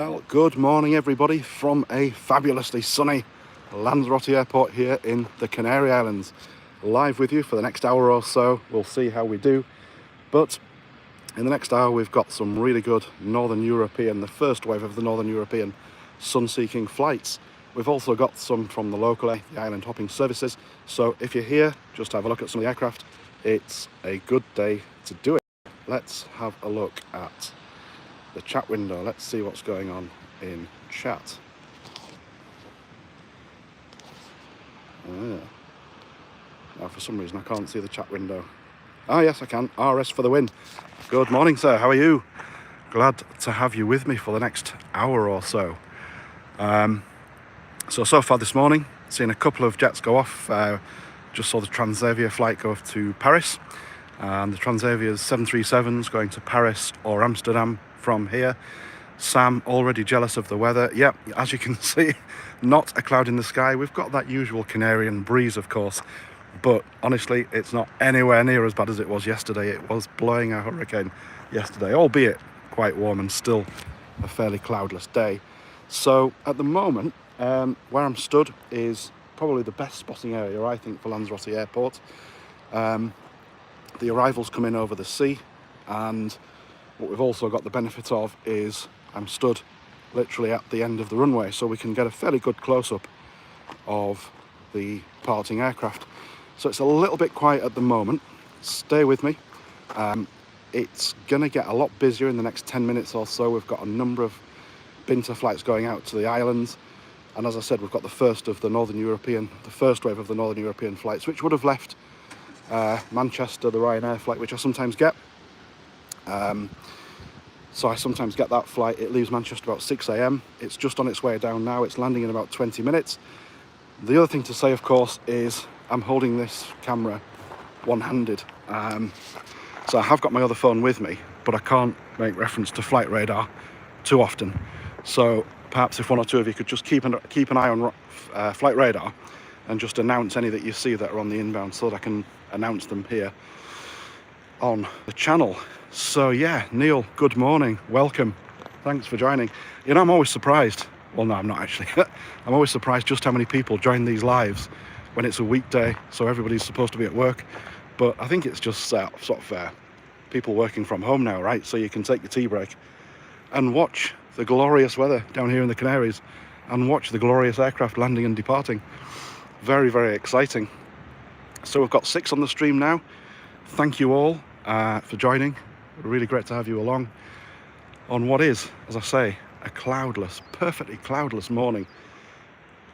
Well, good morning everybody from a fabulously sunny Lanzarote Airport here in the Canary Islands. Live with you for the next hour or so. We'll see how we do. But in the next hour we've got some really good Northern European, the first wave of the Northern European sun-seeking flights. We've also got some from the local, the island hopping services. So if you're here, just have a look at some of the aircraft. It's a good day to do it. Let's have a look at the chat window. Let's see what's going on in chat. Now for some reason I can't see the chat window. Yes I can. RS for the win. Good morning sir, how are you? Glad to have you with me for the next hour or so. So far this morning, seen a couple of jets go off. Just saw the Transavia flight go off to Paris, and the Transavia's 737's going to Paris or Amsterdam from here. Sam already jealous of the weather. Yep, as you can see, not a cloud in the sky. We've got that usual Canarian breeze, of course, but honestly, it's not anywhere near as bad as it was yesterday. It was blowing a hurricane yesterday, albeit quite warm and still a fairly cloudless day. So at the moment, where I'm stood is probably the best spotting area, I think, for Lanzarote Airport. The arrivals come in over the sea, and what we've also got the benefit of is I'm stood literally at the end of the runway, so we can get a fairly good close-up of the departing aircraft. So it's a little bit quiet at the moment. Stay with me. It's going to get a lot busier in the next 10 minutes or so. We've got a number of Binter flights going out to the islands, and as I said, we've got the first wave of the Northern European flights, which would have left Manchester, the Ryanair flight, which I sometimes get. So I sometimes get that flight. It leaves Manchester about 6 a.m. It's just on its way down now. It's landing in about 20 minutes. The other thing to say, of course, is I'm holding this camera one-handed. So I have got my other phone with me, but I can't make reference to flight radar too often. So perhaps if one or two of you could just keep an eye on flight radar and just announce any that you see that are on the inbound, so that I can announce them here on the channel. So yeah, Neil, good morning, welcome, thanks for joining. You know, I'm always surprised, well no I'm not actually, I'm always surprised just how many people join these lives when it's a weekday, so everybody's supposed to be at work. But I think it's just sort of people working from home now, right? So you can take your tea break and watch the glorious weather down here in the Canaries and watch the glorious aircraft landing and departing. Very, very exciting. So we've got 6 on the stream now. Thank you all for joining. Really great to have you along on what is, as I say, a cloudless, perfectly cloudless morning.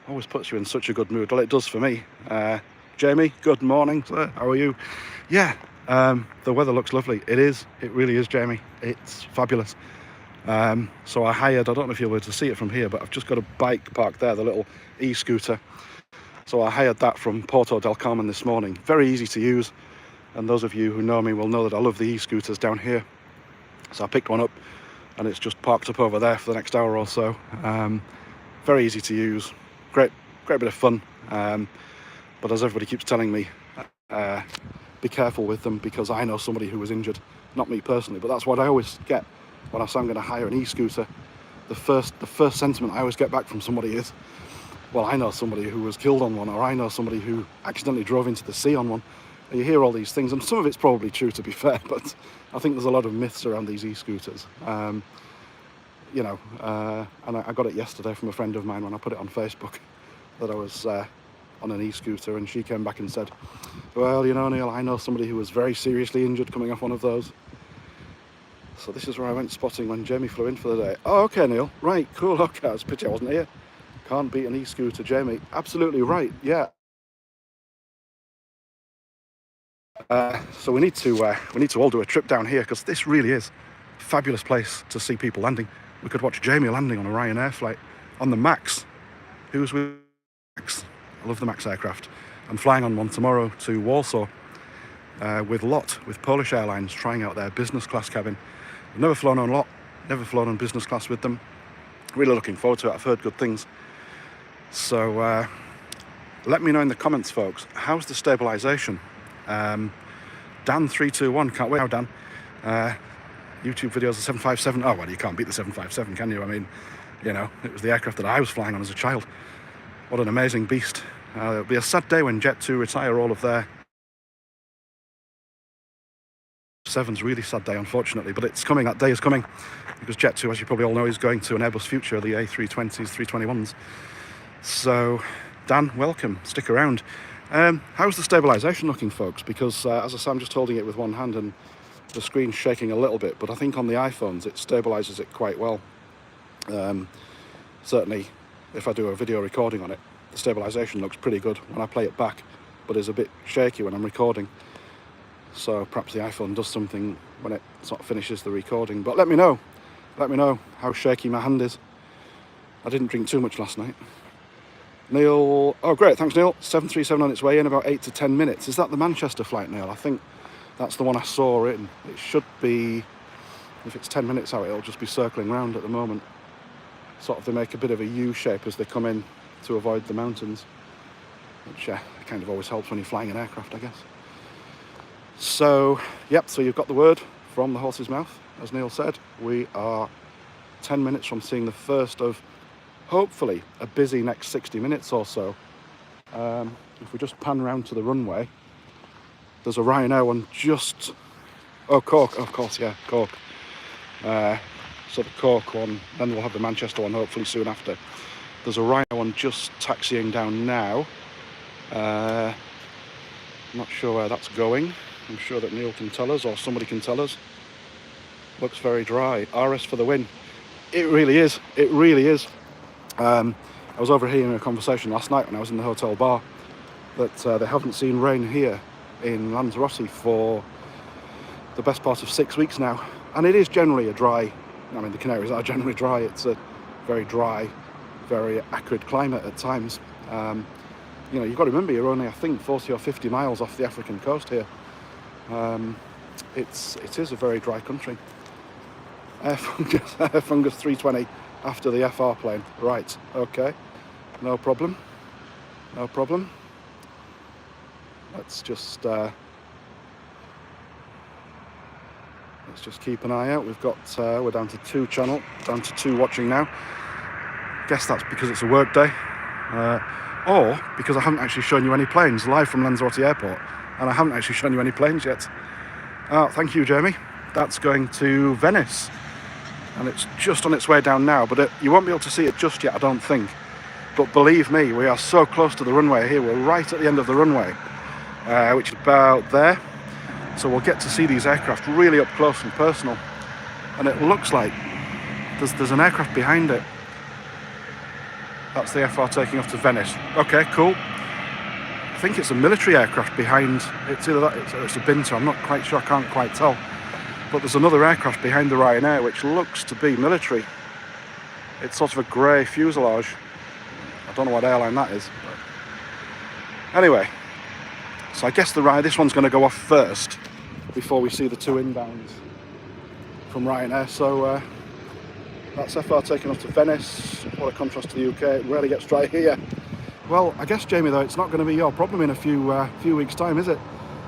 Always puts you in such a good mood. Well, it does for me. Jamie, good morning, sir. How are you? Yeah, the weather looks lovely. It really is, Jamie. It's fabulous. So I hired, I don't know if you'll be able to see it from here, but I've just got a bike parked there, the little e-scooter. So I hired that from Porto del Carmen this morning. Very easy to use. And those of you who know me will know that I love the e-scooters down here. So I picked one up and it's just parked up over there for the next hour or so. Very easy to use, great bit of fun. But as everybody keeps telling me, be careful with them, because I know somebody who was injured, not me personally, but that's what I always get when I say I'm going to hire an e-scooter. The first sentiment I always get back from somebody is, well, I know somebody who was killed on one, or I know somebody who accidentally drove into the sea on one. And you hear all these things, and some of it's probably true, to be fair, but I think there's a lot of myths around these e-scooters. You know, and I got it yesterday from a friend of mine when I put it on Facebook that I was on an e-scooter, and she came back and said, well, you know, Neil, I know somebody who was very seriously injured coming off one of those. So this is where I went spotting when Jamie flew in for the day. Oh, okay, Neil. Right, cool. Okay, it's a pity I wasn't here. Can't beat an e-scooter, Jamie. Absolutely right. Yeah. So we need to all do a trip down here, because this really is a fabulous place to see people landing. We could watch Jamie landing on a Ryanair flight on the Max. Who's with Max? I love the Max aircraft. I'm flying on one tomorrow to Warsaw with Polish Airlines, trying out their business class cabin. I've never flown on LOT, never flown on business class with them. Really looking forward to it. I've heard good things. So let me know in the comments, folks, how's the stabilisation? Dan321, can't wait now, Dan. YouTube videos of 757. Oh, well, you can't beat the 757, can you? I mean, you know, it was the aircraft that I was flying on as a child. What an amazing beast. It'll be a sad day when Jet2 retire all of their 7's. Really sad day, unfortunately, but it's coming. That day is coming, because Jet2, as you probably all know, is going to an Airbus Future, the A320s, 321s. So, Dan, welcome. Stick around. How's the stabilisation looking, folks? Because, as I say, I'm just holding it with one hand and the screen's shaking a little bit, but I think on the iPhones it stabilises it quite well. Certainly, if I do a video recording on it, the stabilisation looks pretty good when I play it back, but is a bit shaky when I'm recording. So perhaps the iPhone does something when it sort of finishes the recording. But let me know how shaky my hand is. I didn't drink too much last night. Neil, oh great, thanks Neil. 737 on its way in about 8 to 10 minutes. Is that the Manchester flight, Neil? I think that's the one I saw in. It should be, if it's 10 minutes out, it'll just be circling round at the moment. Sort of, they make a bit of a U shape as they come in to avoid the mountains, which kind of always helps when you're flying an aircraft, I guess. So, yep, so you've got the word from the horse's mouth. As Neil said, we are 10 minutes from seeing the first of, hopefully, a busy next 60 minutes or so. If we just pan round to the runway, there's a Ryanair one just... Oh, Cork, of course, yeah, Cork. So the Cork one, then we'll have the Manchester one hopefully soon after. There's a Ryanair one just taxiing down now. Not sure where that's going. I'm sure that Neil can tell us, or somebody can tell us. Looks very dry. RS for the win. It really is. It really is. I was overhearing a conversation last night when I was in the hotel bar that they haven't seen rain here in Lanzarote for the best part of 6 weeks now. And it is generally a dry, I mean, the Canaries are generally dry. It's a very dry, very acrid climate at times. You know, you've got to remember, you're only, I think, 40 or 50 miles off the African coast here. It is a very dry country. Air Fungus 320 after the FR plane. Right, okay. No problem. No problem. Let's just keep an eye out. We've got, we're down to 2 channel, down to 2 watching now. Guess that's because it's a work day. Or because I haven't actually shown you any planes live from Lanzarote Airport, and I haven't actually shown you any planes yet. Oh, thank you, Jamie. That's going to Venice, and it's just on its way down now, but you won't be able to see it just yet, I don't think. But believe me, we are so close to the runway here. We're right at the end of the runway, which is about there. So we'll get to see these aircraft really up close and personal. And it looks like there's an aircraft behind it. That's the FR taking off to Venice. Okay, cool. I think it's a military aircraft behind. It's either that, it's a Binter, I'm not quite sure, I can't quite tell. But there's another aircraft behind the Ryanair which looks to be military. It's sort of a grey fuselage. I don't know what airline that is. But anyway, so I guess this one's going to go off first before we see the 2 inbounds from Ryanair. So that's FR taking off to Venice. What a contrast to the UK. It rarely gets dry here. Well, I guess, Jamie, though, it's not going to be your problem in a few weeks' time, is it?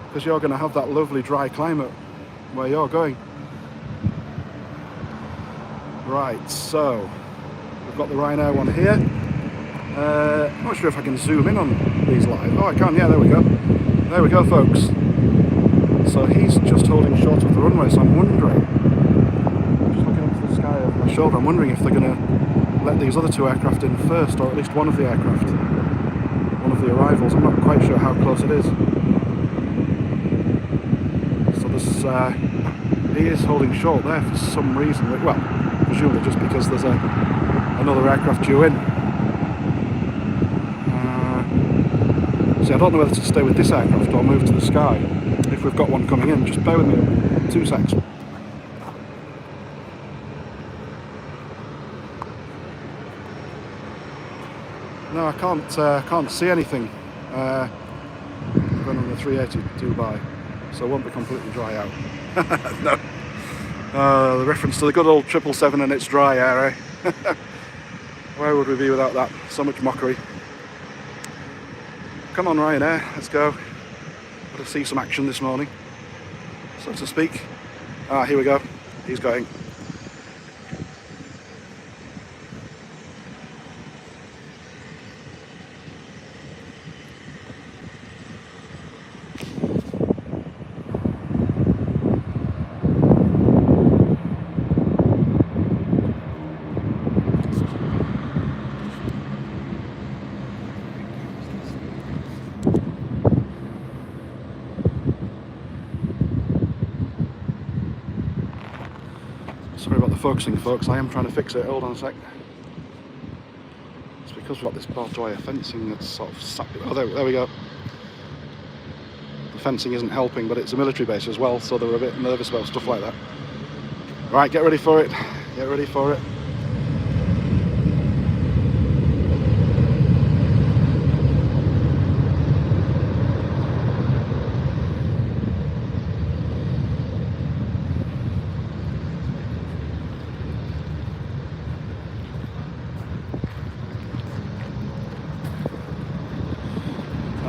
Because you're going to have that lovely dry climate where you're going. Right, so we've got the Ryanair one here. I'm not sure if I can zoom in on these live. Oh, I can, yeah, there we go. There we go, folks. So he's just holding short of the runway, so I'm wondering, just looking up to the sky over my shoulder, I'm wondering if they're going to let these other 2 aircraft in first, or at least one of the aircraft, one of the arrivals. I'm not quite sure how close it is. So this, he is holding short there for some reason. Well, presumably just because there's another aircraft due in. See, I don't know whether to stay with this aircraft or move to the sky. If we've got one coming in, just bear with me 2 secs. No, I can't see anything. Going on the 380 Dubai, so it won't be completely dry out. No. The reference to the good old 777 and its dry air, eh? Where would we be without that? So much mockery. Come on, Ryanair, let's go. Got to see some action this morning, so to speak. Ah, here we go. He's going. Sorry about the focusing, folks. I am trying to fix it. Hold on a sec. It's because we've got this barbed wire fencing that's sort of sat. Oh, there we go. The fencing isn't helping, but it's a military base as well, so they're a bit nervous about stuff like that. Right, get ready for it. Get ready for it.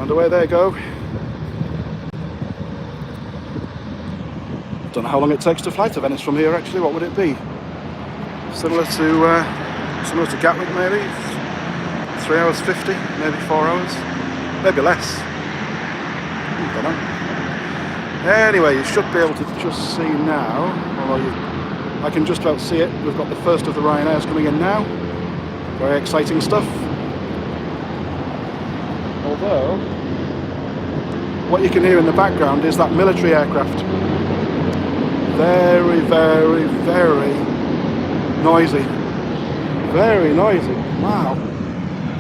And away they go. Don't know how long it takes to fly to Venice from here. Actually, what would it be? Similar to Gatwick, maybe 3 hours 50, maybe 4 hours, maybe less. I don't know. Anyway, you should be able to just see now. Although I can just about see it. We've got the first of the Ryanairs coming in now. Very exciting stuff. Although, what you can hear in the background is that military aircraft. Very, very, very noisy. Very noisy. Wow.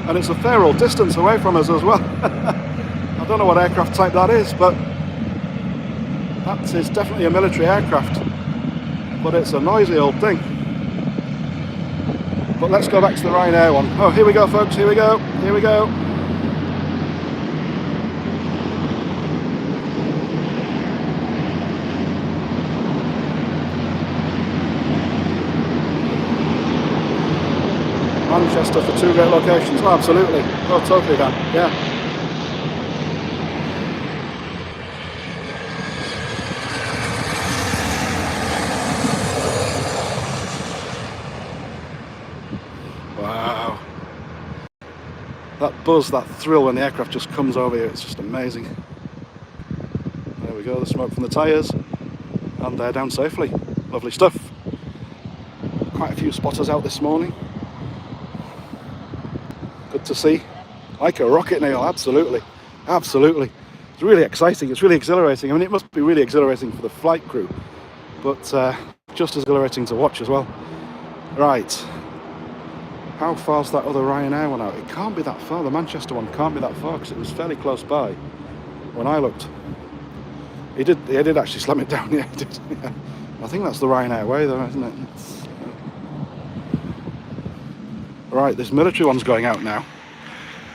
And it's a fair old distance away from us as well. I don't know what aircraft type that is, but that is definitely a military aircraft. But it's a noisy old thing. But let's go back to the Ryanair one. Oh, here we go, folks. Here we go. Here we go. Manchester for 2 great locations. Oh, absolutely. Oh, totally, Dan. Yeah. Wow. That buzz, that thrill when the aircraft just comes over you, it's just amazing. There we go, the smoke from the tyres. And they're down safely. Lovely stuff. Quite a few spotters out this morning. Good to see. Like a rocket, Neil, absolutely. Absolutely. It's really exciting, it's really exhilarating. I mean, it must be really exhilarating for the flight crew, but just as exhilarating to watch as well. Right. How far's that other Ryanair one out? It can't be that far. The Manchester one can't be that far because it was fairly close by when I looked. He did actually slam it down, yeah, he did. Yeah. I think that's the Ryanair way though, isn't it? Right, this military one's going out now.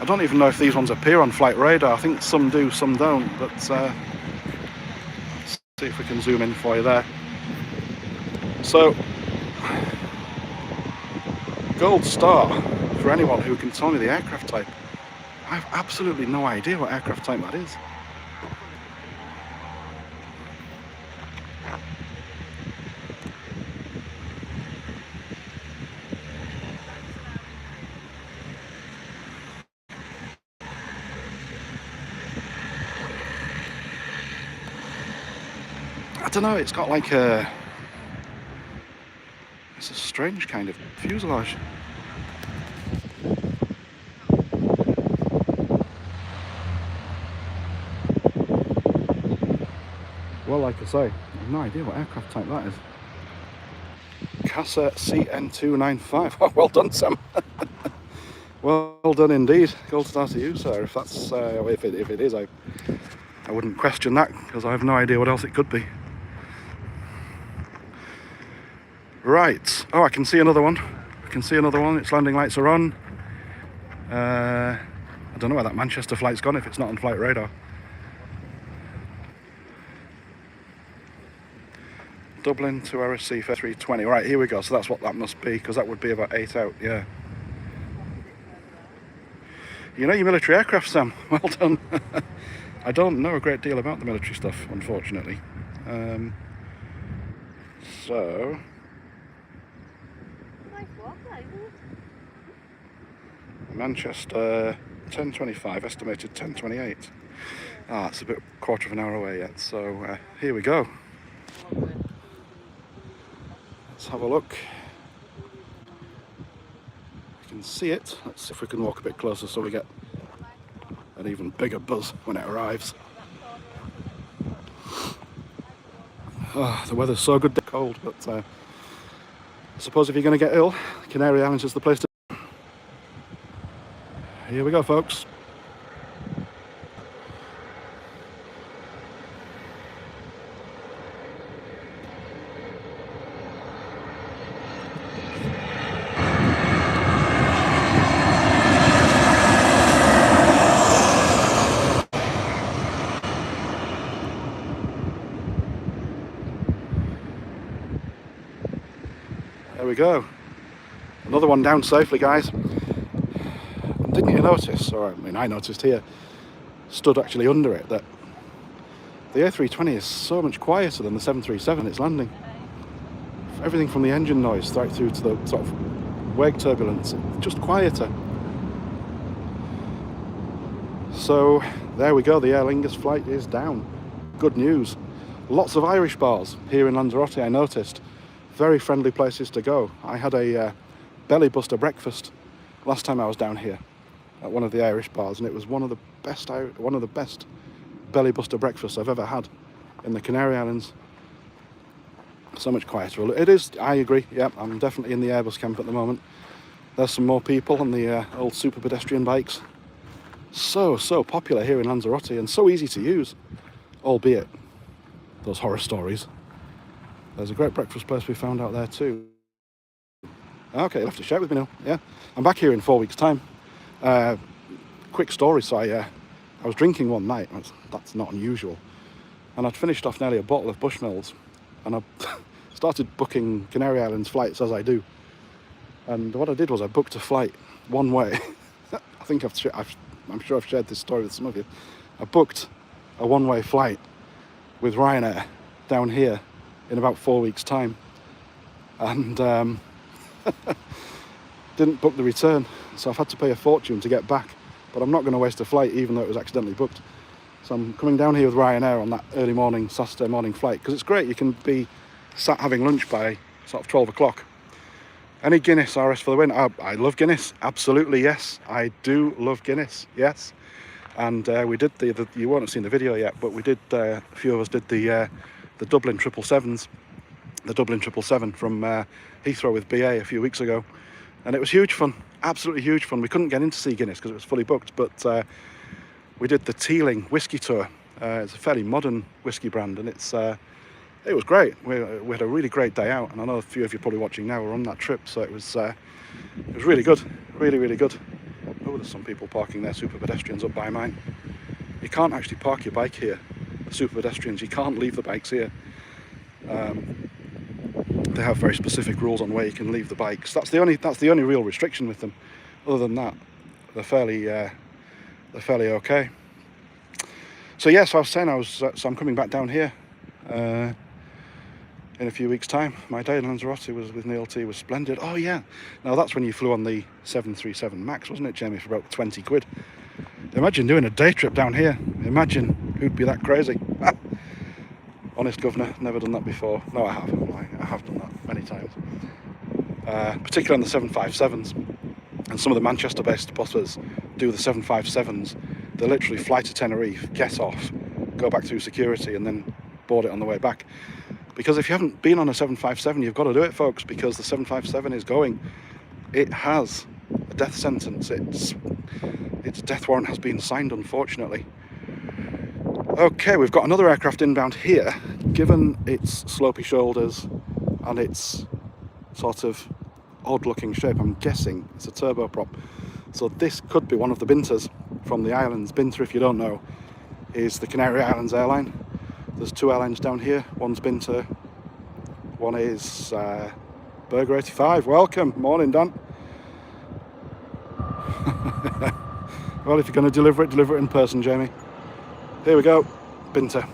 I don't even know if these ones appear on flight radar. I think some do, some don't, but let's see if we can zoom in for you there. So, gold star for anyone who can tell me the aircraft type. I have absolutely no idea what aircraft type that is. I don't know, it's got like it's a strange kind of fuselage. Well, like I say, I have no idea what aircraft type that is. Casa CN295. Oh, well done, Sam. Well done indeed. Gold star to you, sir. If that's if it is, I wouldn't question that because I have no idea what else it could be. Right. Oh, I can see another one. I can see another one. Its landing lights are on. I don't know where that Manchester flight's gone if it's not on flight radar. Dublin to RSC for 320. Right, here we go. So that's what that must be, because that would be about 8 out, yeah. You know your military aircraft, Sam. Well done. I don't know a great deal about the military stuff, unfortunately. So Nice walk, that, isn't it? Manchester 10:25, estimated 10:28. Ah, it's a bit quarter of an hour away yet. So here we go. Let's have a look. You can see it. Let's see if we can walk a bit closer so we get an even bigger buzz when it arrives. Oh, the weather's so good, cold, but I suppose if you're going to get ill, Canary Islands is the place to. Here we go, folks. There we go. Another one down safely, guys. Didn't you notice, or I mean I noticed here, stood actually under it, that the A320 is so much quieter than the 737 it's landing. Everything from the engine noise right through to the sort of wake turbulence, just quieter. So there we go, the Aer Lingus flight is down. Good news. Lots of Irish bars here in Lanzarote, I noticed. Very friendly places to go. I had a belly buster breakfast last time I was down here at one of the Irish bars, and it was one of the best belly buster breakfasts I've ever had in the Canary Islands. So much quieter. It is, I agree, yeah, I'm definitely in the Airbus camp at the moment. There's some more people on the old super pedestrian bikes. So popular here in Lanzarote and so easy to use, albeit those horror stories. There's a great breakfast place we found out there too. Okay, you'll have to share it with me now. Yeah, I'm back here in 4 weeks' time. Quick story, so I was drinking one night, that's not unusual, and I'd finished off nearly a bottle of Bushmills, and I started booking Canary Islands flights as I do. And what I did was I booked a flight one way. I think I'm sure I've shared this story with some of you. I booked a one-way flight with Ryanair down here in about 4 weeks' time, and didn't book the return, so I've had to pay a fortune to get back. But I'm not going to waste a flight even though it was accidentally booked. So I'm coming down here with Ryanair on that early morning, Saturday morning flight, because it's great. You can be sat having lunch by sort of 12 o'clock. Any Guinness RS for the win? I love Guinness, absolutely, yes. I do love Guinness, yes. And we did you won't have seen the video yet, but we did, a few of us did the Dublin 777s, the Dublin 777 from Heathrow with BA a few weeks ago. And it was huge fun, absolutely huge fun. We couldn't get in to see Guinness because it was fully booked, but we did the Teeling whiskey tour. It's a fairly modern whiskey brand, and it was great. We had a really great day out, and I know a few of you probably watching now were on that trip, so it was really good, really good. Oh, there's some people parking their super pedestrians up by mine. You can't actually park your bike here, the super pedestrians. You can't leave the bikes here. They have very specific rules on where you can leave the bikes. That's the only real restriction with them. Other than that, they're fairly okay. So yes, I was saying so I'm coming back down here in a few weeks' time. My day in Lanzarote with Neil T was splendid. Oh yeah, now that's when you flew on the 737 MAX, wasn't it, Jamie, for about 20 quid? Imagine doing a day trip down here. Imagine who'd be that crazy. Honest governor, never done that before. No, I have. I have done that many times. Particularly on the 757s. And some of the Manchester-based buses do the 757s. They literally fly to Tenerife, get off, go back through security, and then board it on the way back. Because if you haven't been on a 757, you've got to do it, folks, because the 757 is going. It has a death sentence. Its death warrant has been signed, unfortunately. Okay, we've got another aircraft inbound here. Given its slopey shoulders and its sort of odd-looking shape, I'm guessing it's a turboprop. So this could be one of the Binters from the islands. Binter, if you don't know, is the Canary Islands airline. There's two airlines down here. One's Binter, one is Burger 85. Welcome, morning, Dan. Well, if you're going to deliver it in person, Jamie. Here we go, Binter.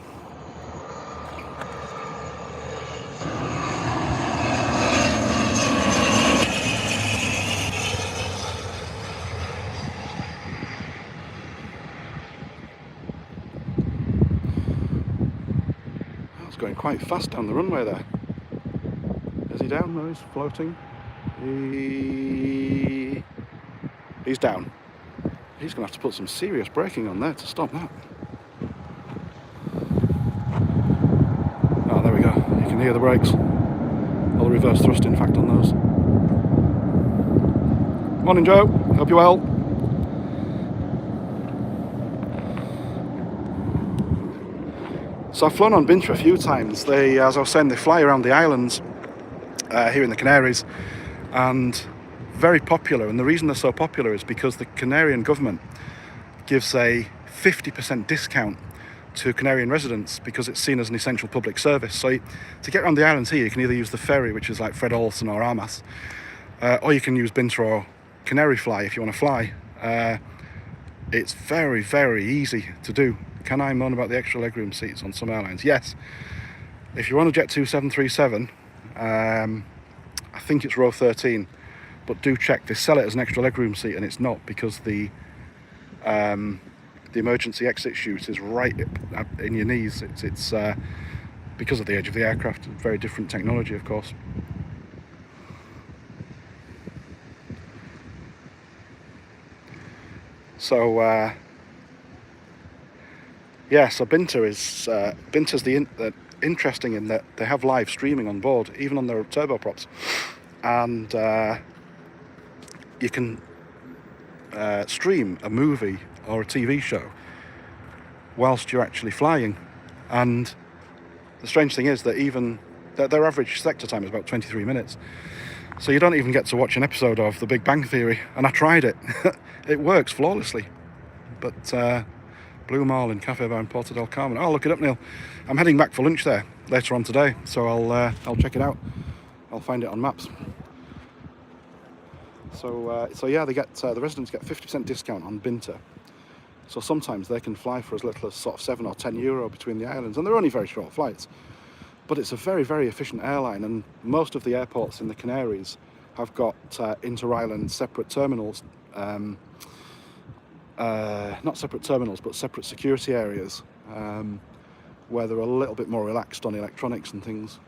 going quite fast down the runway there. Is he down? No, he's floating. He's down. He's going to have to put some serious braking on there to stop that. Oh, there we go. You can hear the brakes. Or the reverse thrust, in fact, on those. Morning, Joe. Hope you're well. So I've flown on Binter a few times. They, as I was saying, they fly around the islands here in the Canaries, and very popular. And the reason they're so popular is because the Canarian government gives a 50% discount to Canarian residents because it's seen as an essential public service. So to get around the islands here, you can either use the ferry, which is like Fred Olsen or Armas, or you can use Binter or Canary Fly if you want to fly. It's very, very easy to do. Can I moan about the extra legroom seats on some airlines? Yes. If you're on a Jet 2 737, I think it's row 13, but do check. They sell it as an extra legroom seat, and it's not, because the emergency exit chute is right in your knees. It's because of the age of the aircraft. Very different technology, of course. So yeah, so Binter's interesting in that they have live streaming on board, even on their turboprops, and you can stream a movie or a TV show whilst you're actually flying. And the strange thing is that even their average sector time is about 23 minutes. So you don't even get to watch an episode of The Big Bang Theory. And I tried it. It works flawlessly. But Blue Mall in Cafe Bar in Porto del Carmen. I'll look it up, Neil. I'm heading back for lunch there later on today, so I'll check it out. I'll find it on maps. So yeah, they get the residents get 50% discount on Binter. So sometimes they can fly for as little as sort of €7 or €10 between the islands, and they're only very short flights. But it's a very, very efficient airline, and most of the airports in the Canaries have got inter-island separate terminals. Not separate terminals, but separate security areas, where they're a little bit more relaxed on electronics and things.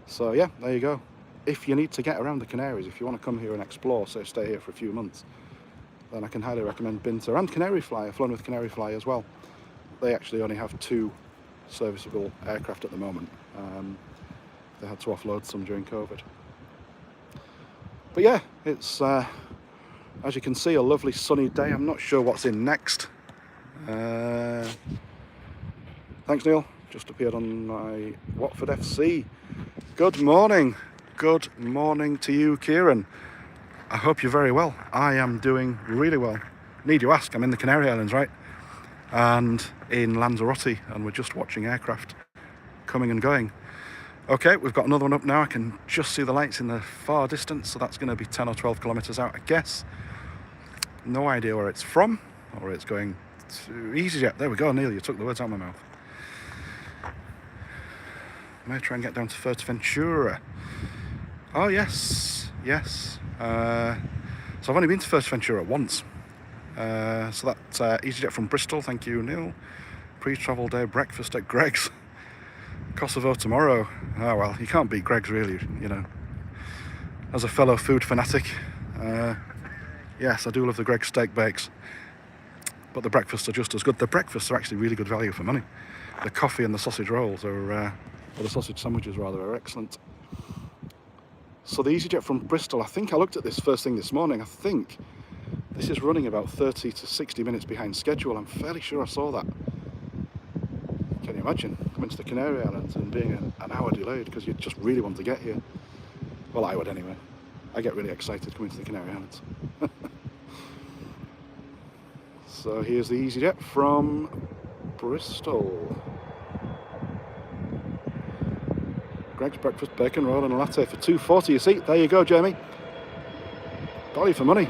So yeah, there you go. If you need to get around the Canaries, if you want to come here and explore, so stay here for a few months, then I can highly recommend Binter and Canary Fly. I've flown with Canary Fly as well. They actually only have 2 serviceable aircraft at the moment. They had to offload some during COVID. But yeah, it's as you can see, a lovely sunny day. I'm not sure what's in next. Thanks, Neil. Just appeared on my Watford FC. Good morning. Good morning to you, Kieran. I hope you're very well. I am doing really well. Need you ask, I'm in the Canary Islands, right? And in Lanzarote, and we're just watching aircraft coming and going. Okay, we've got another one up now. I can just see the lights in the far distance, so that's going to be 10 or 12 kilometres out, I guess. No idea where it's from, or it's going to EasyJet. There we go, Neil, you took the words out of my mouth. I may try and get down to Fuerteventura. Oh, yes. So I've only been to Fuerteventura once. So that's EasyJet from Bristol, thank you, Neil. Pre-travel day breakfast at Greg's. Kosovo tomorrow. Oh, well, you can't beat Greg's, really, you know. As a fellow food fanatic, yes, I do love the Greg's steak bakes. But the breakfasts are just as good. The breakfasts are actually really good value for money. The coffee and the sausage rolls are, or the sausage sandwiches rather, are excellent. So the EasyJet from Bristol, I think I looked at this first thing this morning. I think this is running about 30 to 60 minutes behind schedule. I'm fairly sure I saw that. Can you imagine coming to the Canary Islands and being an hour delayed because you just really want to get here? Well, I would anyway. I get really excited coming to the Canary Islands. So here's the EasyJet from Bristol. Greg's breakfast, bacon roll and a latte for $2.40 a seat. There you go, Jamie. Value for money.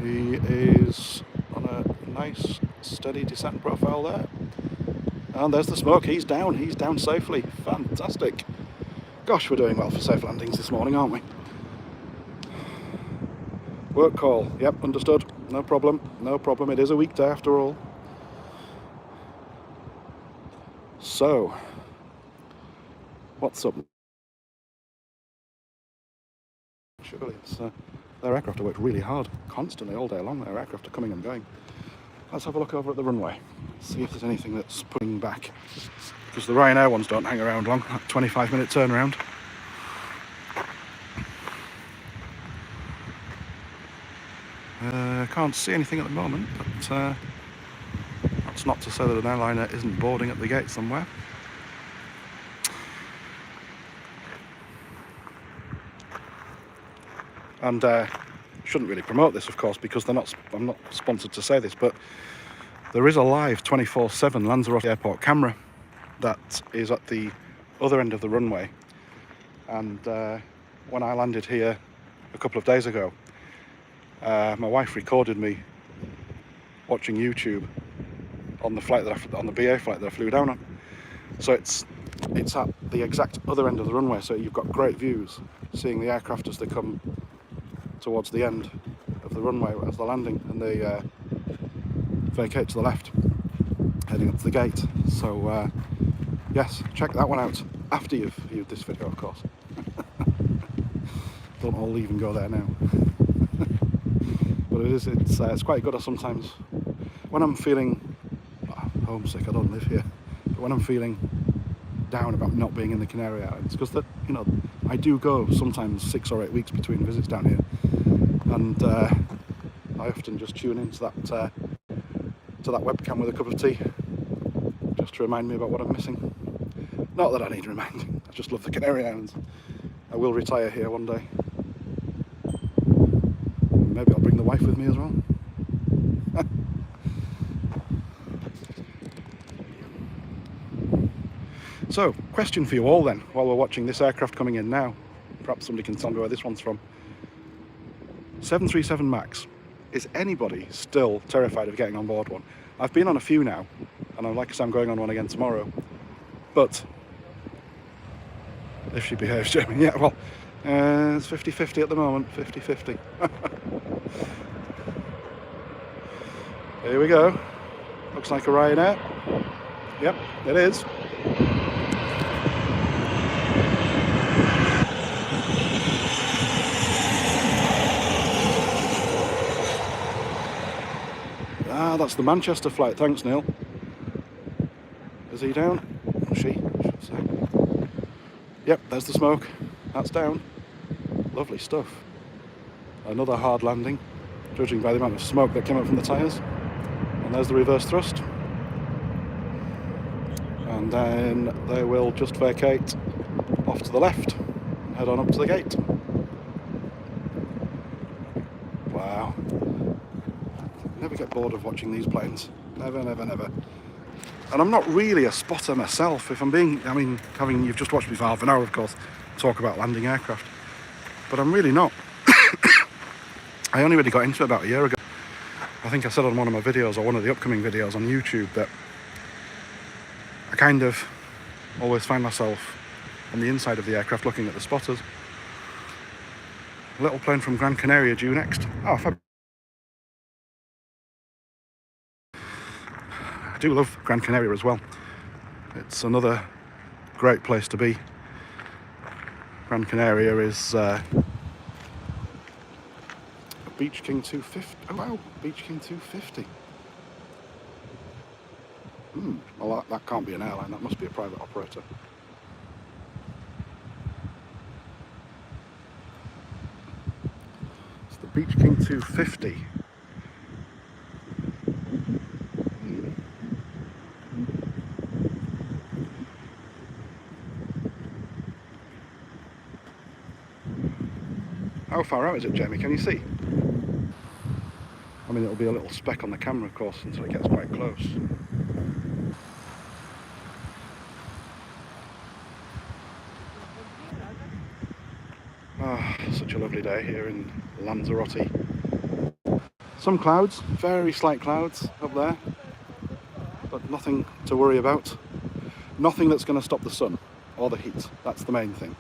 He is on a nice steady descent profile there. And there's the smoke. He's down safely. Fantastic. Gosh, we're doing well for safe landings this morning, aren't we? Work call. Yep, understood. No problem. No problem. It is a weekday after all. So, what's up? Surely it's their aircraft have worked really hard, constantly, all day long. Their aircraft are coming and going. Let's have a look over at the runway, see if there's anything that's pulling back. Because the Ryanair ones don't hang around long, that 25-minute turnaround. Can't see anything at the moment, but that's not to say that an airliner isn't boarding at the gate somewhere. And shouldn't really promote this, of course, because I'm not sponsored to say this, but there is a live 24/7 Lanzarote Airport camera that is at the other end of the runway. And when I landed here a couple of days ago, my wife recorded me watching YouTube on the flight on the BA flight that I flew down on. So it's at the exact other end of the runway, so you've got great views, seeing the aircraft as they come towards the end of the runway as they're landing, and they vacate to the left, heading up to the gate. So yes, check that one out after you've viewed this video, of course. Don't all leave and go there now. But it's quite good. Sometimes when I'm feeling homesick, I don't live here, but when I'm feeling down about not being in the Canary Islands, because that, you know, I do go sometimes 6 or 8 weeks between visits down here, and I often just tune into that webcam with a cup of tea, just to remind me about what I'm missing. Not that I need reminding, I just love the Canary Islands. I will retire here one day. Maybe I'll bring the wife with me as well. So, question for you all then, while we're watching this aircraft coming in now. Perhaps somebody can tell me where this one's from. 737 MAX. Is anybody still terrified of getting on board one? I've been on a few now, and like I say, I'm going on one again tomorrow. But if she behaves, Jamie, yeah, well, it's 50-50 at the moment, 50-50. Here we go. Looks like a Ryanair. Yep, it is. Ah, that's the Manchester flight. Thanks, Neil. Is he down? Or she, I should say. Yep, there's the smoke. That's down. Lovely stuff. Another hard landing, judging by the amount of smoke that came up from the tyres. And there's the reverse thrust. And then they will just vacate off to the left and head on up to the gate. Wow. Never get bored of watching these planes. Never, never, never. And I'm not really a spotter myself, if I'm being, you've just watched me for half an hour, of course, talk about landing aircraft. But I'm really not. I only really got into it about a year ago. I think I said on one of my videos, or one of the upcoming videos on YouTube, that I kind of always find myself on the inside of the aircraft looking at the spotters. A little plane from Gran Canaria due next. Oh, fab. I do love Gran Canaria as well. It's another great place to be. Gran Canaria is a Beach King 250. Oh wow, Beach King 250. Well, that can't be an airline, that must be a private operator. It's the Beach King 250. How far out is it, Jamie? Can you see? I mean, it'll be a little speck on the camera, of course, until it gets quite close. Ah, such a lovely day here in Lanzarote. Some clouds, very slight clouds up there, but nothing to worry about. Nothing that's going to stop the sun or the heat. That's the main thing.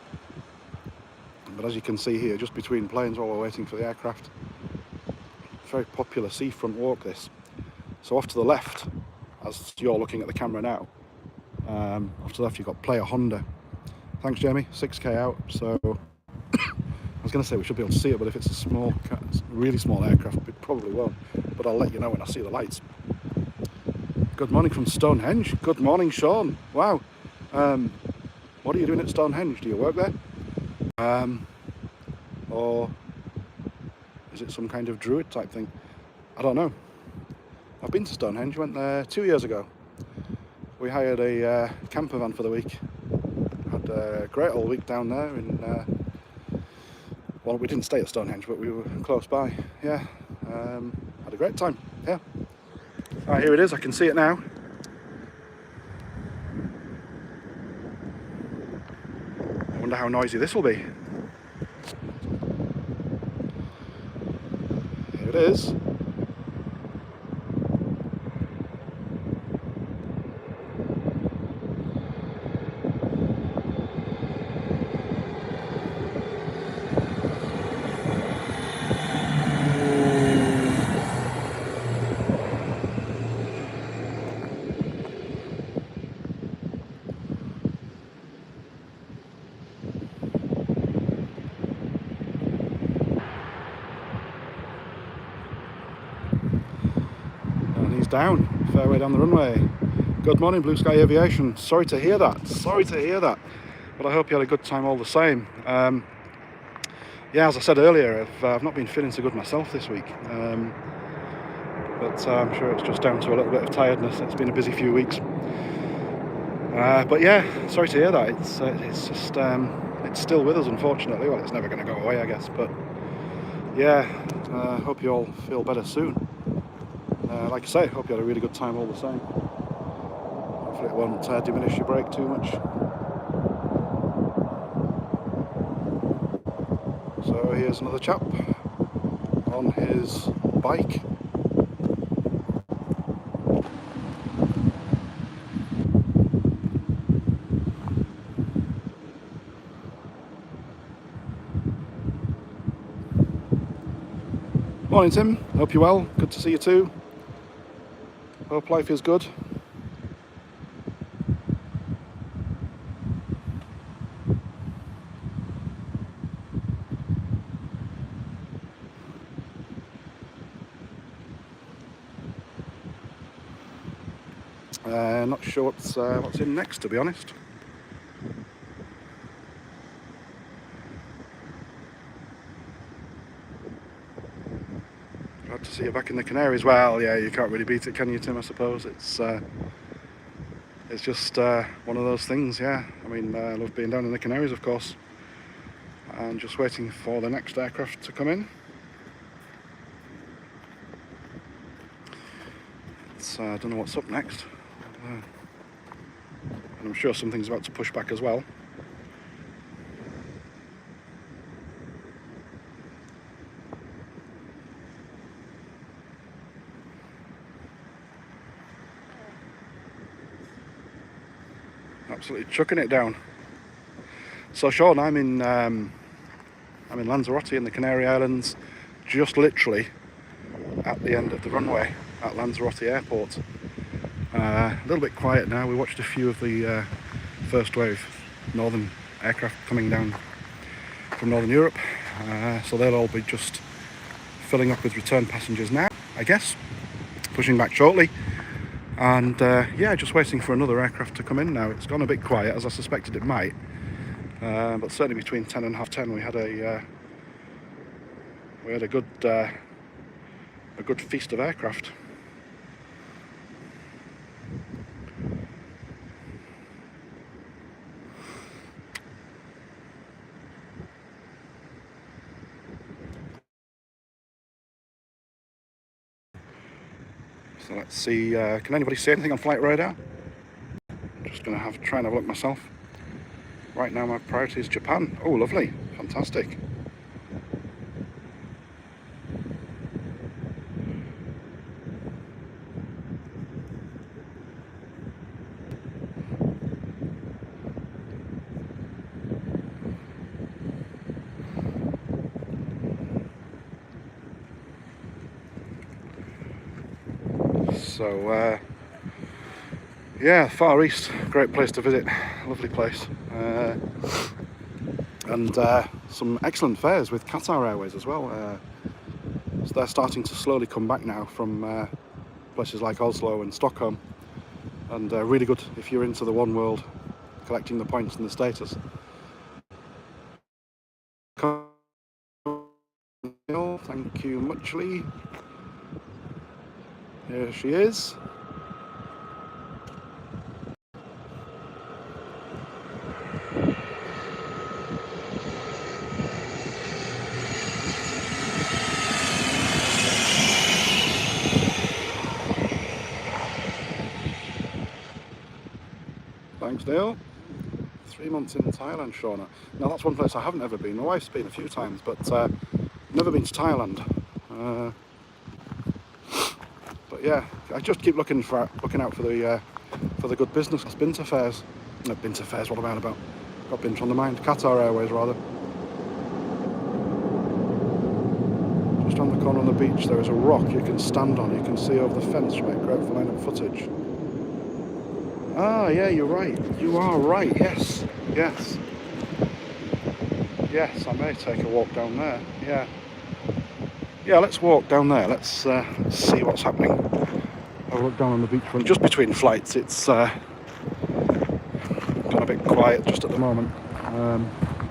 But as you can see here, just between planes while we're waiting for the aircraft, very popular seafront walk this. So off to the left, as you're looking at the camera now, off to the left you've got Player Honda. Thanks Jamie, 6k out. So I was going to say we should be able to see it, but if it's a small, really small aircraft, it probably won't. But I'll let you know when I see the lights. Good morning from Stonehenge. Good morning, Sean. Wow. What are you doing at Stonehenge? Do you work there? Or is it some kind of druid type thing? I don't know. I've been to Stonehenge, went there 2 years ago. We hired a camper van for the week. Had a great old week down there in well, we didn't stay at Stonehenge, but we were close by. Yeah, had a great time. Yeah. Right, here it is. I can see it now. I wonder how noisy this will be. Here it is. And he's down, fair way down the runway. Good morning, Blue Sky Aviation. Sorry to hear that, but I hope you had a good time all the same. Yeah, as I said earlier, I've not been feeling so good myself this week, but I'm sure it's just down to a little bit of tiredness. It's been a busy few weeks, but yeah, sorry to hear that. It's just it's still with us, unfortunately. Well, it's never going to go away, I guess, but yeah, hope you all feel better soon. Like I say, hope you had a really good time all the same. Hopefully it won't diminish your break too much. So here's another chap on his bike. Morning Tim, hope you're well, good to see you too. Hope life is good. Not sure what's in next, to be honest. Glad to see you back in the Canaries. Well, yeah, you can't really beat it, can you, Tim? I suppose it's just one of those things. Yeah, I mean, I love being down in the Canaries, of course, and just waiting for the next aircraft to come in. I don't know what's up next. And I'm sure something's about to push back as well. Absolutely chucking it down. So Sean, I'm in Lanzarote in the Canary Islands, just literally at the end of the runway at Lanzarote Airport. A little bit quiet now. We watched a few of the first wave northern aircraft coming down from Northern Europe, so they'll all be just filling up with return passengers now, I guess, pushing back shortly. And yeah, just waiting for another aircraft to come in now. It's gone a bit quiet, as I suspected it might, but certainly between 10 and half 10 we had a good feast of aircraft. So let's see, can anybody see anything on flight radar? I'm just going to try and have a look myself. Right now my priority is Japan. Oh, lovely, fantastic. So yeah, Far East, great place to visit, lovely place, and some excellent fares with Qatar Airways as well. So they're starting to slowly come back now from places like Oslo and Stockholm, and really good if you're into the One World, collecting the points and the status. Thank you muchly. Here she is. Thanks, Neil. 3 months in Thailand, Shauna. Now that's one place I haven't ever been. My wife's been a few times, but never been to Thailand. But yeah, I just keep looking out for the good business. I've been to fairs. Not been to fairs. What am I on about? Got binge on the mind. Qatar Airways, rather. Just on the corner on the beach, there is a rock you can stand on. You can see over the fence from it. Great for line of footage. Ah, yeah, you're right. You are right. Yes, yes, yes. I may take a walk down there. Yeah, yeah. Let's walk down there. Let's see what's happening. I'll look down on the beachfront. Just between flights, it's gone a bit quiet just at the moment.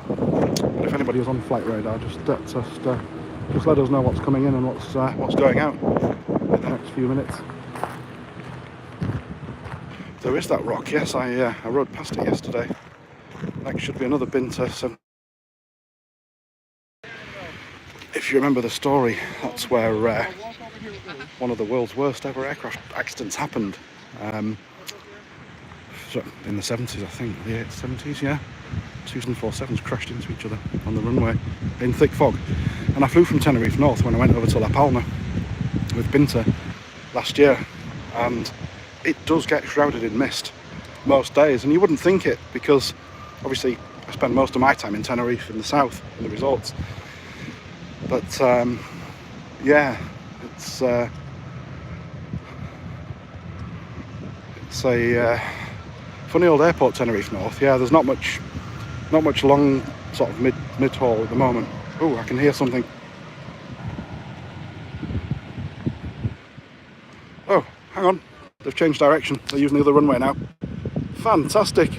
But if anybody is on flight radar, just let us know what's coming in and what's going out in the next few minutes. There is that rock, yes, I rode past it yesterday. That should be another Binter. So if you remember the story, that's where one of the world's worst ever aircraft accidents happened. In the 70s, I think, the 70s, yeah. 747s crashed into each other on the runway in thick fog. And I flew from Tenerife North when I went over to La Palma with Binter last year, and it does get shrouded in mist most days, and you wouldn't think it, because obviously I spend most of my time in Tenerife in the south, in the resorts. But yeah, it's a funny old airport, Tenerife North. Yeah, there's not much long sort of mid haul at the moment. Oh, I can hear something. Oh, hang on. They've changed direction. They're using the other runway now. Fantastic.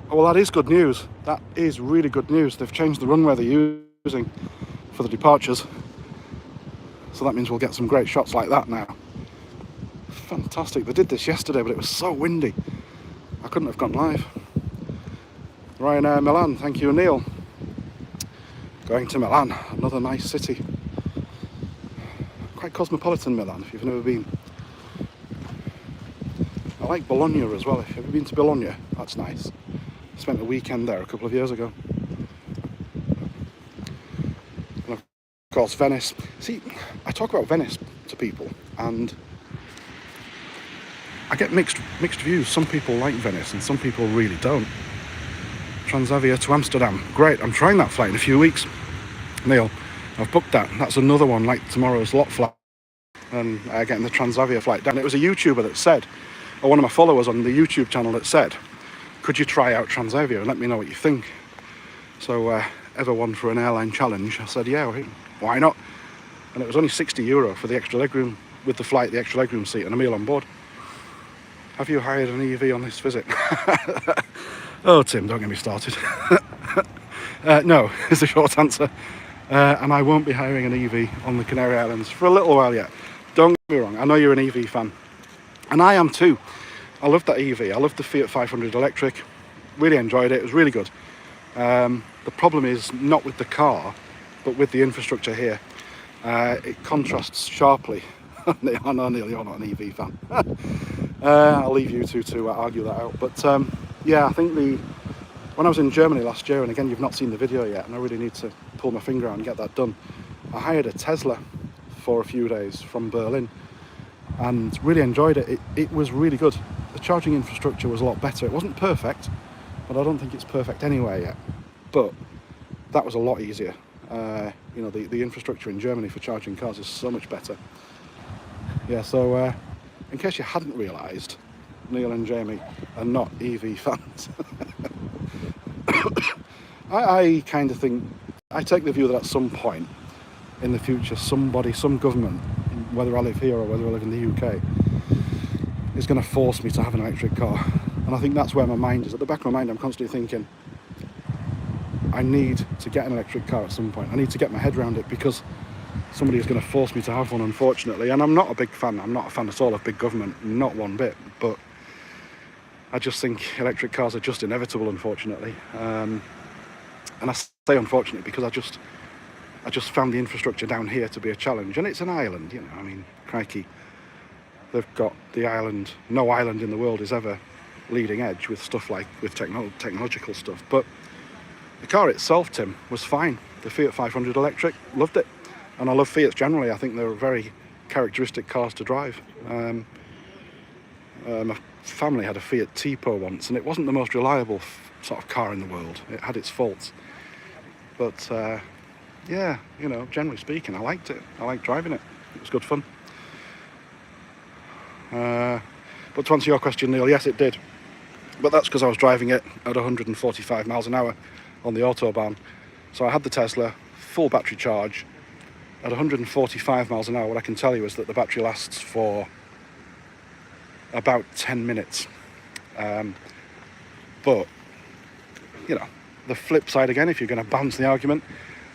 Oh, well, that is good news. That is really good news. They've changed the runway they're using for the departures. So that means we'll get some great shots like that now. Fantastic. They did this yesterday, but it was so windy. I couldn't have gone live. Ryanair Milan, thank you, Neil. Going to Milan, another nice city. Quite cosmopolitan, Milan, if you've never been. I like Bologna as well. If you've ever been to Bologna, that's nice. Spent a weekend there a couple of years ago. And of course, Venice. See, I talk about Venice to people, and I get mixed views. Some people like Venice, and some people really don't. Transavia to Amsterdam, great. I'm trying that flight in a few weeks. Neil, I've booked that. That's another one like tomorrow's lot flight, and getting the Transavia flight down. It was a YouTuber that said, or one of my followers on the YouTube channel that said, could you try out Transavia and let me know what you think? So ever one for an airline challenge, I said, yeah, why not? And it was only €60 for the extra legroom, with the flight, the extra legroom seat and a meal on board. Have you hired an EV on this visit? Oh, Tim, don't get me started. No, is the short answer. And I won't be hiring an EV on the Canary Islands for a little while yet. Don't get me wrong, I know you're an EV fan. And I am too. I loved that EV. I loved the Fiat 500 electric. Really enjoyed it. It was really good. The problem is not with the car, but with the infrastructure here. It contrasts sharply. I know, Neil, you're not an EV fan. I'll leave you two to argue that out. But yeah, I think when I was in Germany last year, and again, you've not seen the video yet, and I really need to pull my finger out and get that done. I hired a Tesla for a few days from Berlin and really enjoyed it. It was really good. The charging infrastructure was a lot better. It wasn't perfect, but I don't think it's perfect anywhere yet. But that was a lot easier. You know, the infrastructure in Germany for charging cars is so much better. Yeah, so in case you hadn't realised, Neil and Jamie are not EV fans. I kind of think, I take the view that at some point in the future, somebody, some government, whether I live here or whether I live in the UK, is going to force me to have an electric car. And I think that's where my mind is. At the back of my mind, I'm constantly thinking, I need to get an electric car at some point. I need to get my head around it because somebody is going to force me to have one, unfortunately. And I'm not a big fan. I'm not a fan at all of big government, not one bit. But I just think electric cars are just inevitable, unfortunately. And I say unfortunately because I just found the infrastructure down here to be a challenge. And it's an island, you know, I mean, crikey. They've got the island, no island in the world is ever leading edge with stuff like, with technological stuff. But the car itself, Tim, was fine. The Fiat 500 electric, loved it. And I love Fiats generally. I think they're very characteristic cars to drive. My family had a Fiat Tipo once, and it wasn't the most reliable sort of car in the world. It had its faults. But yeah, you know, generally speaking, I liked it. I liked driving it. It was good fun. But to answer your question, Neil, yes, it did. But that's because I was driving it at 145 miles an hour on the Autobahn. So I had the Tesla, full battery charge. At 145 miles an hour, what I can tell you is that the battery lasts for about 10 minutes. But, you know, the flip side again, if you're going to balance the argument,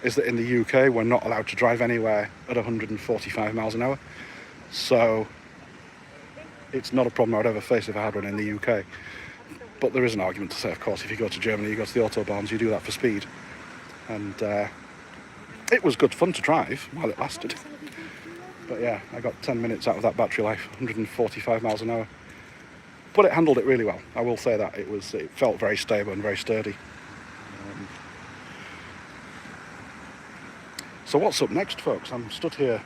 is that in the UK, we're not allowed to drive anywhere at 145 miles an hour. So it's not a problem I would ever face if I had one in the UK. But there is an argument to say, of course, if you go to Germany, you go to the Autobahns, you do that for speed. And it was good fun to drive while it lasted. But yeah, I got 10 minutes out of that battery life, 145 miles an hour. But it handled it really well, I will say that. It felt very stable and very sturdy. So what's up next, folks? I'm stood here,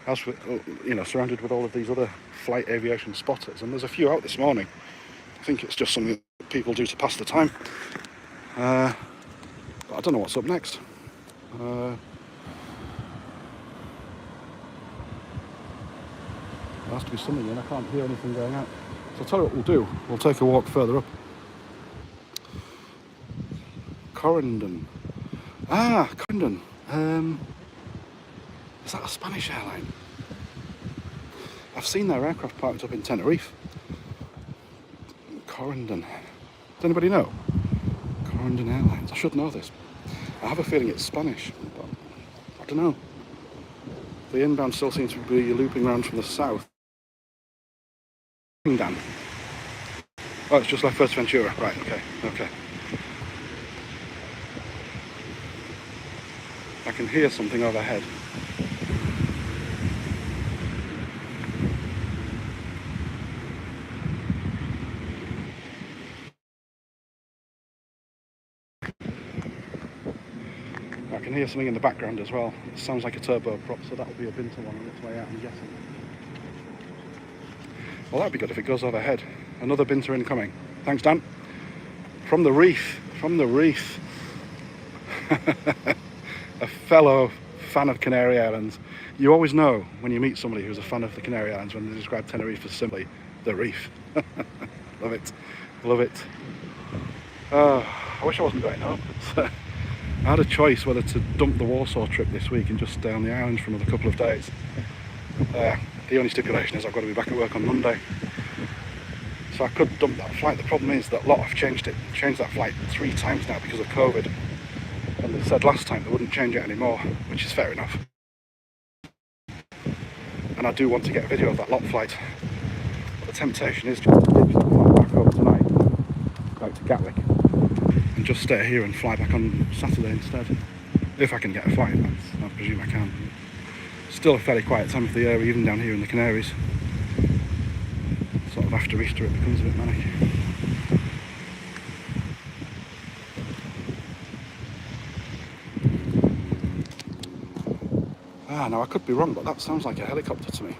as with, you know, surrounded with all of these other flight aviation spotters, and there's a few out this morning. I think it's just something that people do to pass the time. But I don't know what's up next. There has to be something in. I can't hear anything going out. So I'll tell you what we'll do. We'll take a walk further up. Corendon. Ah, Corendon. Is that a Spanish airline? I've seen their aircraft parked up in Tenerife. Corendon. Does anybody know? Corendon Airlines. I should know this. I have a feeling it's Spanish, but I don't know. The inbound still seems to be looping around from the south. Dan. Oh, it's just like Fuerteventura. Right, okay. I can hear something overhead. I can hear something in the background as well. It sounds like a turboprop, so that'll be a Binter one on its way out, I'm guessing. Well, that'd be good if it goes overhead. Another Binter incoming. Thanks, Dan. From the reef. A fellow fan of Canary Islands. You always know when you meet somebody who's a fan of the Canary Islands when they describe Tenerife as simply the reef. Love it. I wish I wasn't going home. I had a choice whether to dump the Warsaw trip this week and just stay on the island for another couple of days. The only stipulation is I've got to be back at work on Monday. So I could dump that flight. The problem is that LOT have changed that flight 3 times now because of COVID. And they said last time they wouldn't change it anymore, which is fair enough. And I do want to get a video of that LOT flight. But the temptation is just to ditch that flight back over tonight, back to Gatwick, and just stay here and fly back on Saturday instead. If I can get a flight, I presume I can. Still a fairly quiet time of the year, even down here in the Canaries. Sort of after Easter it becomes a bit manic. Now I could be wrong, but that sounds like a helicopter to me.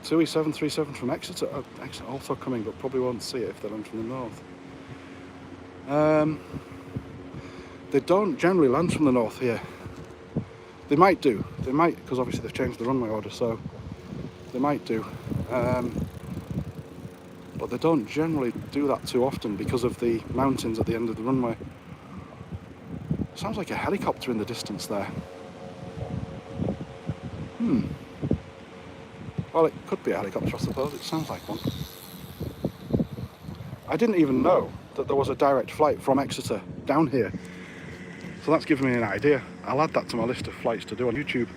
2E737 from Exeter. Oh, Exeter also coming, but probably won't see it if they land from the north. They don't generally land from the north here. They might do. They might, because obviously they've changed the runway order, so they might do. But they don't generally do that too often because of the mountains at the end of the runway. Sounds like a helicopter in the distance there. Well, it could be a helicopter, I suppose. It sounds like one. I didn't even know that there was a direct flight from Exeter down here. So that's given me an idea. I'll add that to my list of flights to do on YouTube,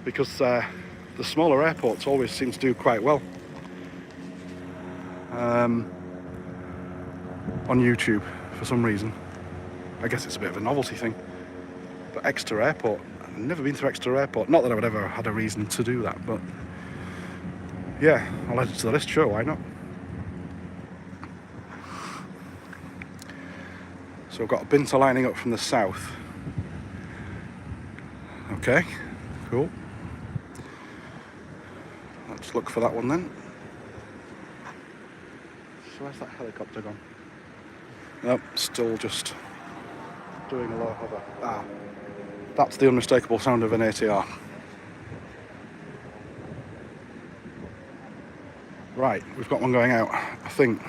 because the smaller airports always seem to do quite well on YouTube for some reason. I guess it's a bit of a novelty thing. But Exeter Airport, I've never been to Exeter Airport. Not that I would ever had a reason to do that, but yeah, I'll add it to the list, sure, why not? So we've got a Binter lining up from the south. Okay, cool. Let's look for that one then. So where's that helicopter gone? Nope, still just doing a low hover. Ah, that's the unmistakable sound of an ATR. Right, we've got one going out, I think.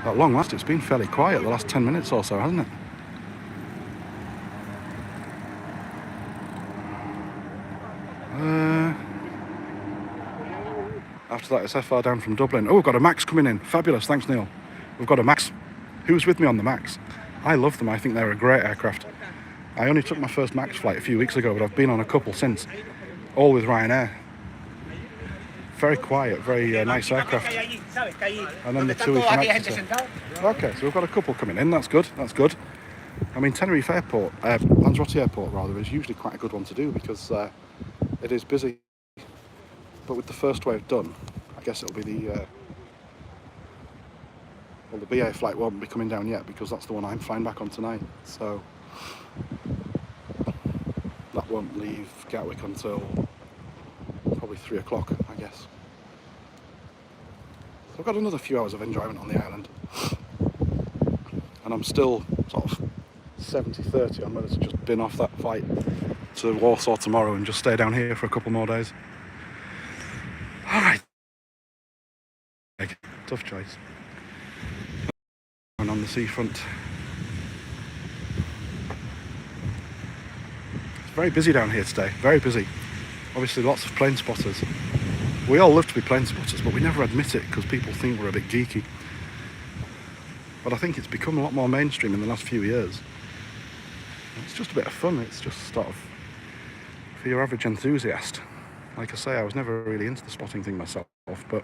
At long last, it's been fairly quiet the last 10 minutes or so, hasn't it? After that, it's FR down from Dublin. Oh, we've got a Max coming in. Fabulous, thanks Neil. We've got a Max. Who's with me on the Max? I love them, I think they're a great aircraft. I only took my first Max flight a few weeks ago, but I've been on a couple since, all with Ryanair. Very quiet, very nice aircraft. And then the 2E from Exeter. Okay, so we've got a couple coming in, that's good, that's good. I mean, Tenerife Airport, Lanzarote Airport rather, is usually quite a good one to do because it is busy. But with the first wave done, I guess it'll be the... well, the BA flight won't be coming down yet because that's the one I'm flying back on tonight. So that won't leave Gatwick until probably 3 o'clock, I guess. So I've got another few hours of enjoyment on the island. And I'm still sort of 70-30 on whether to just bin off that flight to Warsaw tomorrow and just stay down here for a couple more days. Alright. Tough choice. And on the seafront. It's very busy down here today, very busy. Obviously lots of plane spotters. We all love to be plane spotters, but we never admit it because people think we're a bit geeky. But I think it's become a lot more mainstream in the last few years. It's just a bit of fun, it's just sort of for your average enthusiast. Like I say, I was never really into the spotting thing myself, but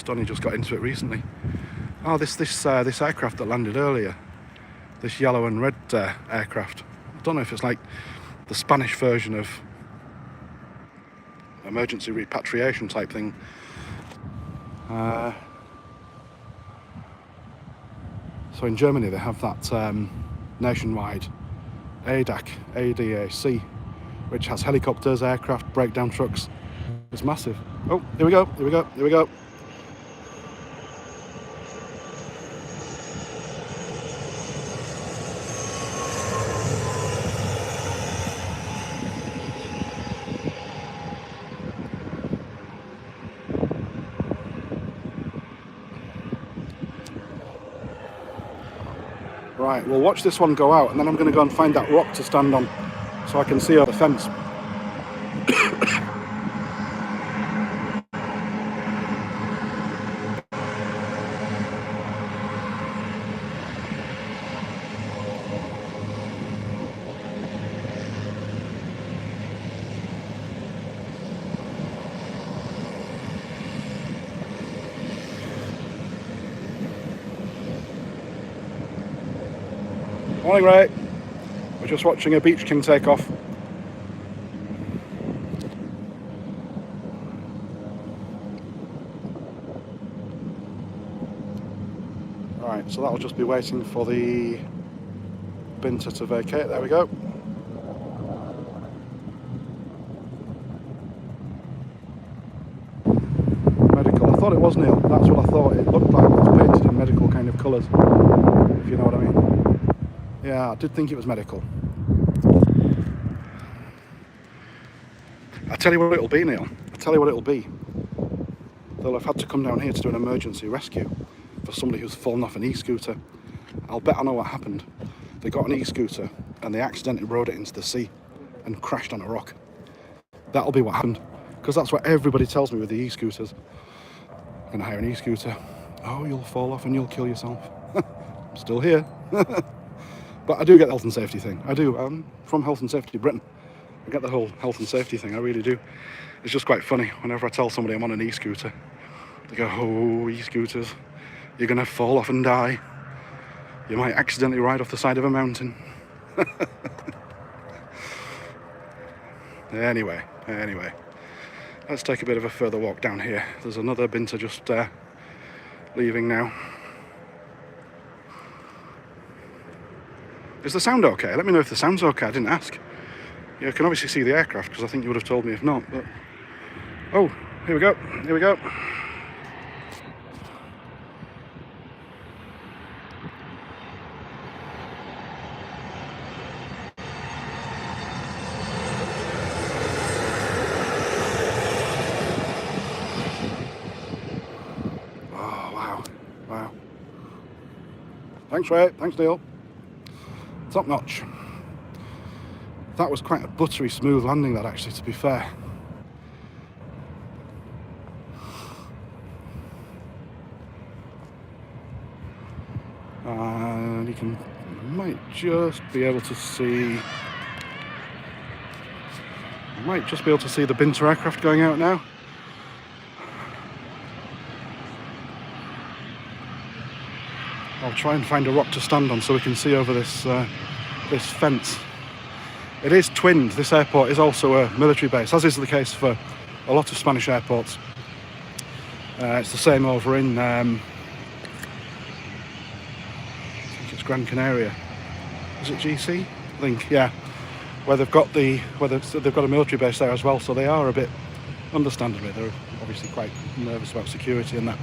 only just got into it recently. Oh, this aircraft that landed earlier, this yellow and red aircraft. I don't know if it's like the Spanish version of emergency repatriation type thing. So in Germany they have that nationwide ADAC, which has helicopters, aircraft, breakdown trucks. It's massive. Oh, here we go, here we go, here we go. Right, we'll watch this one go out and then I'm going to go and find that rock to stand on so I can see over the fence. Morning, Ray. We're just watching a Beach King take off. Right, so that'll just be waiting for the Binter to vacate. There we go. Medical. I thought it was Neil. That's what I thought. It looked like it was painted in medical kind of colours, if you know what I mean. Yeah, I did think it was medical. I tell you what it'll be, Neil. I tell you what it'll be. They'll have had to come down here to do an emergency rescue for somebody who's fallen off an e-scooter. I'll bet I know what happened. They got an e-scooter and they accidentally rode it into the sea and crashed on a rock. That'll be what happened, because that's what everybody tells me with the e-scooters. I'm gonna hire an e-scooter. Oh, you'll fall off and you'll kill yourself. I'm still here. But I do get the health and safety thing. I do. I'm from Health and Safety Britain. I get the whole health and safety thing, I really do. It's just quite funny. Whenever I tell somebody I'm on an e-scooter, they go, oh, e-scooters, you're gonna fall off and die. You might accidentally ride off the side of a mountain. Anyway, let's take a bit of a further walk down here. There's another Binter just leaving now. Is the sound okay? Let me know if the sound's okay. I didn't ask. You can obviously see the aircraft, because I think you would have told me if not. But oh, here we go. Here we go. Oh, wow. Thanks, Ray. Thanks, Neil. Top notch. That was quite a buttery smooth landing, that, actually, to be fair. And you might just be able to see the Binter aircraft going out now. I'll try and find a rock to stand on so we can see over this this fence. It is twinned. This airport is also a military base, as is the case for a lot of Spanish airports. It's the same over in I think it's Gran Canaria. Is it GC? I think, yeah. Where they've got a military base there as well, so they are a bit, understandably, they're obviously quite nervous about security and that.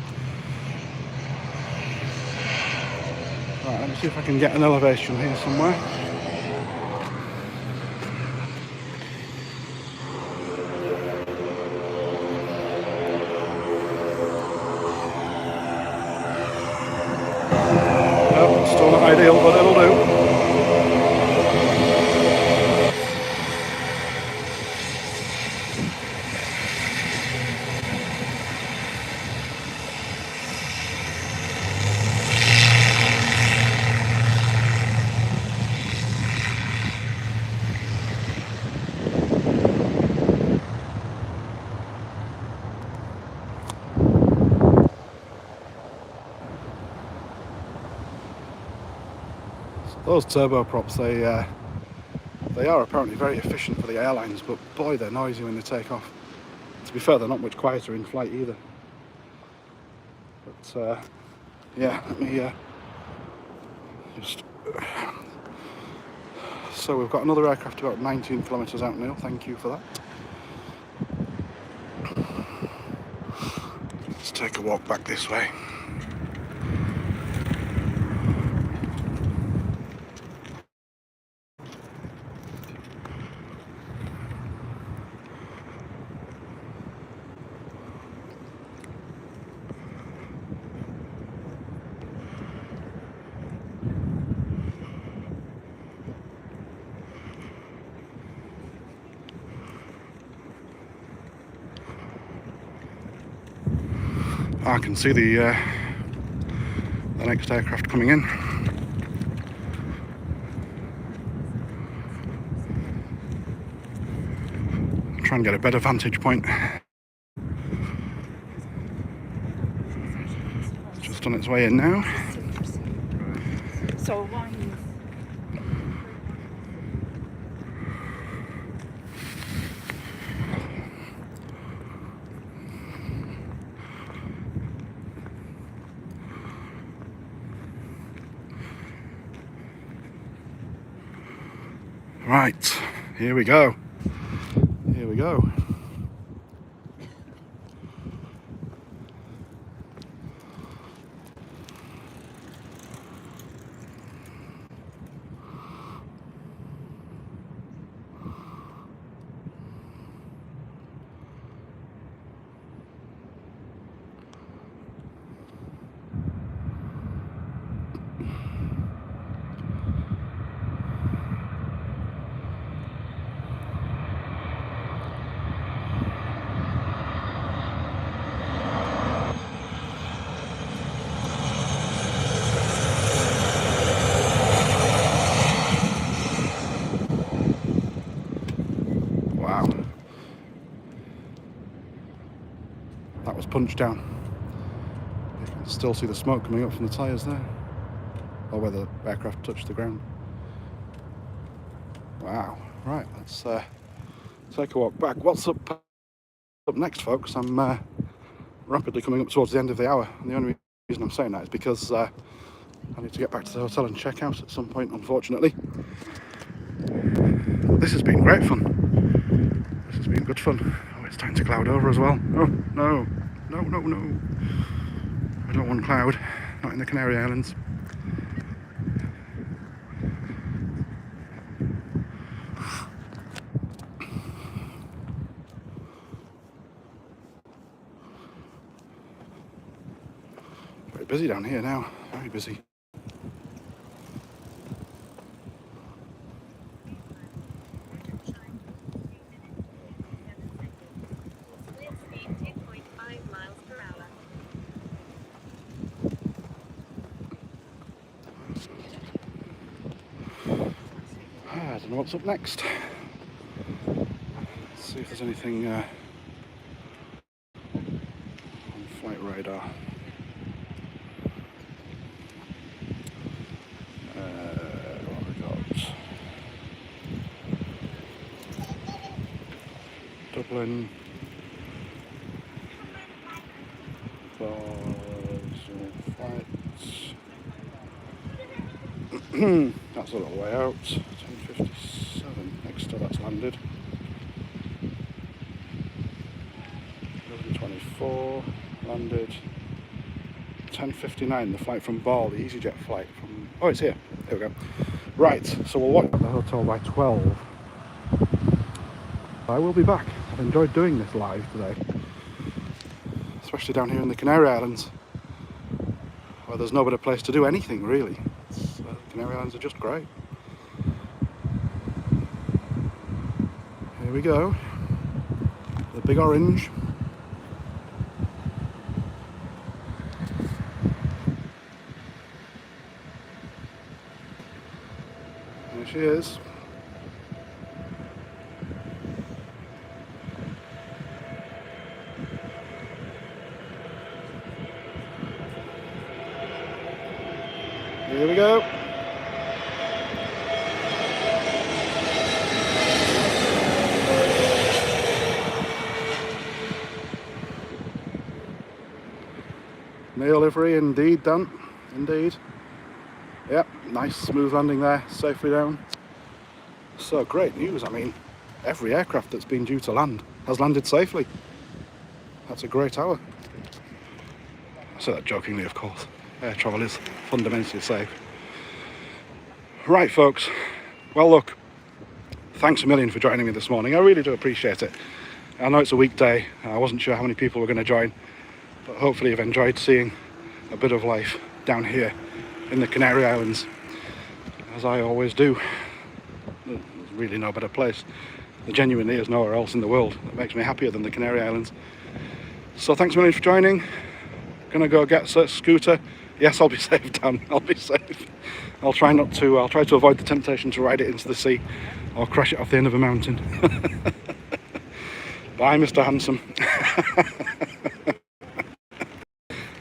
Right, let me see if I can get an elevation here somewhere. No, still not ideal, but it'll do. Those turboprops, they are apparently very efficient for the airlines, but boy, they're noisy when they take off. To be fair, they're not much quieter in flight either. But yeah, let me just... So we've got another aircraft about 19 kilometres out now. Thank you for that. Let's take a walk back this way. I can see the next aircraft coming in. Try and get a better vantage point. Just on its way in now. So one. Right, here we go. Here we go. Wow. That was punched down. You can still see the smoke coming up from the tyres there. Or where the aircraft touched the ground. Wow. Right, let's take a walk back. What's up next, folks? I'm rapidly coming up towards the end of the hour. And the only reason I'm saying that is because I need to get back to the hotel and check out at some point, unfortunately. But this has been great fun. This has been good fun. Oh, it's time to cloud over as well. Oh, no. No, no, no. I don't want cloud. Not in the Canary Islands. Very busy down here now. Very busy. I don't know what's up next. Let's see if there's anything on flight radar. What have we got? Dublin. Flights. That's a little way out. 10:57. Next to that's landed. 11:24 landed. 10:59. The flight from Ball, the EasyJet flight from. Oh, it's here. There we go. Right. So we'll watch the hotel by 12. I will be back. I've enjoyed doing this live today, especially down here in the Canary Islands, where there's no better place to do anything really. Canary Islands are just great. Here we go. The big orange. There she is. Here we go. Nail livery indeed, Dan. Indeed. Yep, nice smooth landing there, safely down. So great news. I mean, every aircraft that's been due to land has landed safely. That's a great hour. I say that jokingly, of course. Air travel is fundamentally safe. Right, folks. Well, look, thanks a million for joining me this morning. I really do appreciate it. I know it's a weekday. I wasn't sure how many people were going to join, but hopefully you've enjoyed seeing a bit of life down here in the Canary Islands, as I always do. There's really no better place. There genuinely is nowhere else in the world that makes me happier than the Canary Islands. So thanks a million for joining. Gonna go get a scooter. Yes, I'll be safe, Dan. I'll be safe. I'll try to avoid the temptation to ride it into the sea or crash it off the end of a mountain. Bye, Mr. Handsome.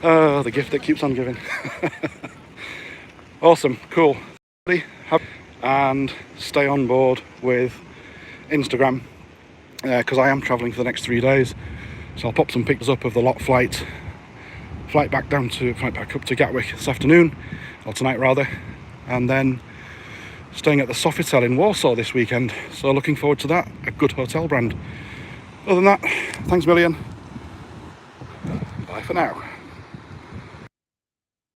Oh, the gift that keeps on giving. Awesome, cool. And stay on board with Instagram, because I am travelling for the next 3 days. So I'll pop some pictures up of the lot flight back up to Gatwick this afternoon, or tonight rather, and then staying at the Sofitel in Warsaw this weekend, so looking forward to that. A good hotel brand. Other than that, thanks a million. Bye for now.